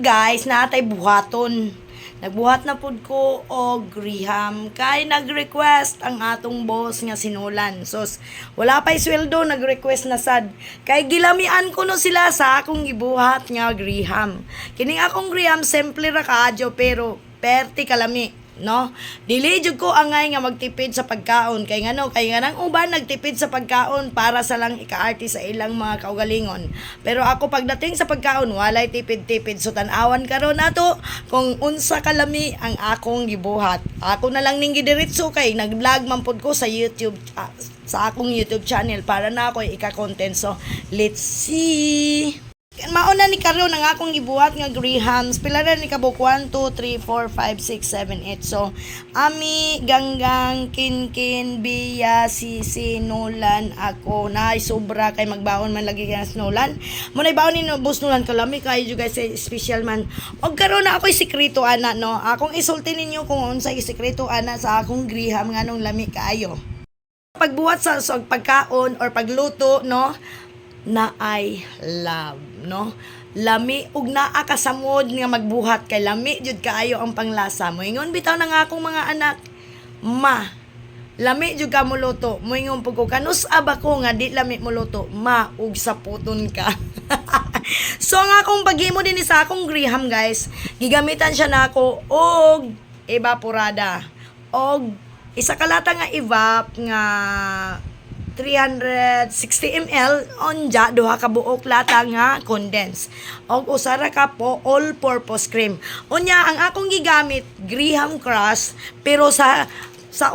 guys, natay buhaton. Nagbuhat na pud ko og griham kay nag-request ang atong boss nga sinulan. Sos wala pa'y sweldo, nag-request na sad. Kay gilamian ko no sila sa akong gibuhat nga griham. Kining akong griham simple ra kaadyo pero perti kalami. No, dili jud ko angay nga magtipid sa pagkaon kay ngano kay nganang uban nagtipid sa pagkaon para sa lang ikaarti sa ilang mga kaugalingon, pero ako pagdating sa pagkaon walay tipid-tipid, so tan-awan karon nato kung unsa kalami ang akong gibuhat. Ako na lang ning gidiretso kay nag-vlog man pud ko sa YouTube, sa akong YouTube channel para na ako ika-content. So let's see. Mauna ni karon ang akong gibuhat nga grahams. Pila na ni kabuk 1 2 3 4 5 6 7 8. So ami ganggang kinkin biya si Nolan ako na sobra kay magbaon man lagi kay Nolan. Mo nay baon ni boss Nolan kalami kay you guys say special man. Og karon na ako'y sekreto ana no. Akong isulti ninyo kung unsay sekreto ana sa akong graham nganong lami kaayo. Pagbuhat sa pagkaon or pagluto no, na I love, no? Lami ug naa ka samod nga magbuhat kay lami jud kaayo ang panglasa. Moingon bitaw na nga akong mga anak, ma, lami jud ka mo luto. Moingon pud ko kanus aba ko nga di lami mo luto, ma, ug saputon ka. So nga akong paghimo din sa akong graham guys, gigamitan siya nako og evaporada og isa ka lata nga evap nga 360 ml onja duha ka buok lata nga condense og usara ka po all purpose cream. Unya ang akong gigamit graham crush, pero sa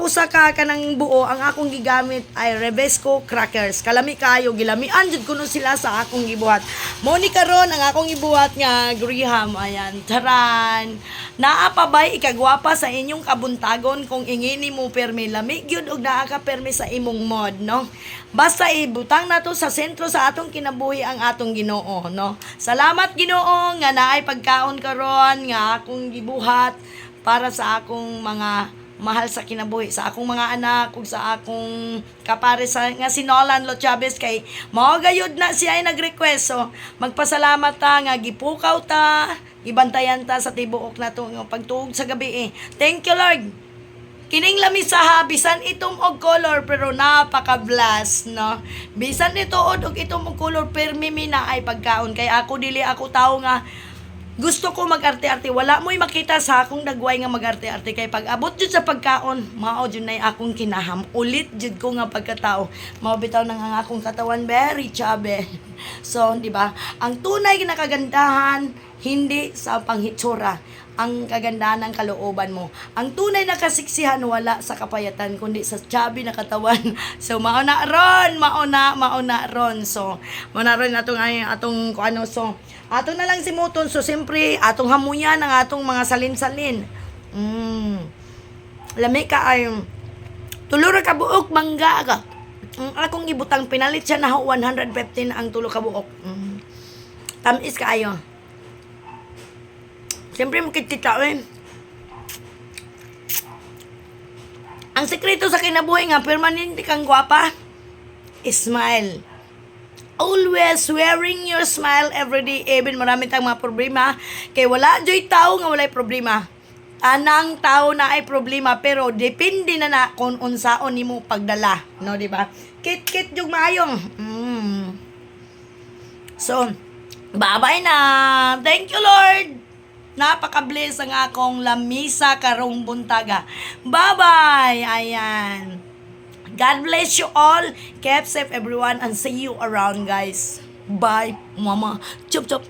usa ka kanang buo ang akong gigamit ay Rebesco crackers. Kalami kayo gilamian jud kuno sila sa akong gibuhat. Mo ni karon ang akong gibuhat nga graham, ayan, taran. Naa pa bay ikagwapa sa inyong kabuntagon kung ingini mo permi lami gyud og naa ka permi sa imong mod, no? Basta ibutang nato sa sentro sa atong kinabuhi ang atong Ginoo, no? Salamat Ginoo nga naay pagkaon karon nga akong gibuhat para sa akong mga mahal sa kinabuhi, sa akong mga anak ug sa akong kapare sa nga si Nolan Lo Chavez kay mao gayud na siya ay nag-request. So magpasalamat ta nga gipukaw ta, ibantayan ta sa tibuok na to nga pagtuog sa gabi eh. Thank you Lord. Kining lamisa ha, bisan itom og color pero napaka-blast, no? Bisan ito og itom og color permi na ay pagkaon kay ako dili ako tao nga gusto ko mag-arte-arte. Wala mo'y makita sa akong dagway nga mag-arte-arte. Kay pag abot jud sa pagkaon, mao jud nay akong kinaham. Ulit jud ko nga pagkatao. Mao bitaw nang ang akong katawan very chubby. So, di ba? Ang tunay na kagandahan hindi sa panghitsura, ang kagandahan ng kalooban mo. Ang tunay na kasiksihan wala sa kapayatan kundi sa chubby na katawan. So mauna ron. So mauna ron atong kuano. So ato na lang simuton. So siyempre atong hamuyan ang atong mga salin-salin. Lami ka ay tulura ka buok mangga ka. Akong ibutang pinalit siya na 115 ang tulo ka buok. Tamis ka ayo. Siyempre makikita eh. Ang sekreto sa kinabuhi nga permanente kang gwapa, smile. Always wearing your smile every day, even marami tang mga problema. Kay wala joy tao nga walay problema. Anang tao na ay problema pero depende na kung unsaon nimo pagdala, no, di ba? Kit jug maayong. So, bye-bye na. Thank you Lord. Napaka-bless ang akong lamisa karong buntaga. Bye-bye! Ayan. God bless you all. Keep safe everyone and see you around guys. Bye, mama. Chop chop.